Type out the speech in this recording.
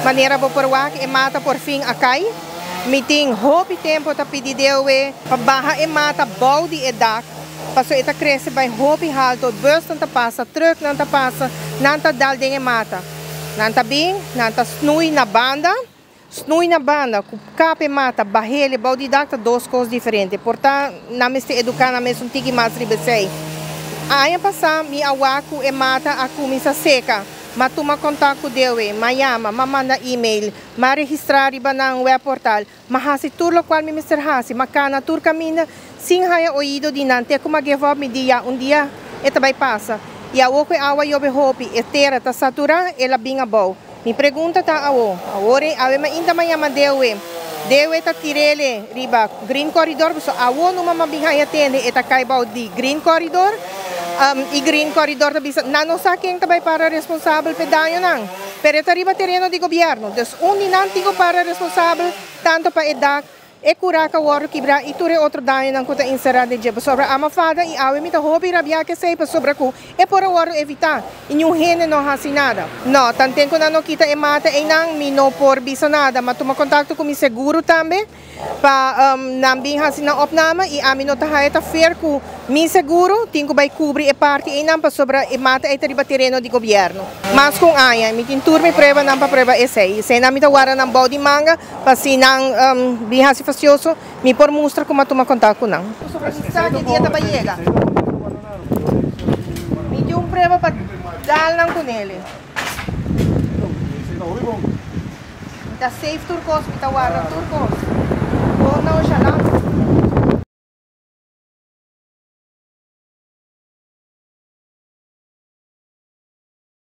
maneira vou porwak e mata por fim acai. Miting hopi tempo ta pididewe pabaha e mata baldi e dak. Paso ita cresce vai hopi halto, bus nanta passa, truck nanta passa, nanta dal e mata. Nanta bing, nanta snui na banda. Snui na banda, cape mata, barrele, baldi dak, duas coisas diferentes. Portanto, na meste educar na mesma tiki mais ribesei. Aí passar mi awaku e mata a comissa seca. Matuma contato dewe, mayama, mamanda email, ma registrar iba ng web portal, mahasi turlo qual mi Mr. Hasi, makana tur camina, sing haya oído dinante, como agevov mi dia, dia, eta vai passa. E a oco awa yobe hopi, etera ta satura, ela binga bom. Mi pergunta ta awo, awore, awe ma inda mayama dewe ta tirele, riba, green corridor, so awo numa mabinga atende, eta kaibao di green corridor, i green corridor não sa quem também para responsável pedaño nang pero tariba terreno de governo dus uninantigo para responsável tanto para edak e curaca waro kibra e ture outro daño nang kuta insera de jeba sobre amafada e awe mita hobi rabia que sei para sobre ku e por waro evitar e nenhum rene não hasi nada no tanten ko na no kita e mata e nang mi no por bisa nada matuma contato com mi seguro também pa nambing hasi na opnama e amino tahay ta fair ku mi seguro tingo vai cobrir e parte e não para sobre e mata e tariba terreno de governo mas com aia mi tinturme prova não para prova esse na mi tawara ng body manga pasi nang bihasi facioso mi por mostra como toma contato nang sobre sa que dia ta bayega mi di un prova pa dal nang kunele ta safe turcos mi tawara turcos oh no shala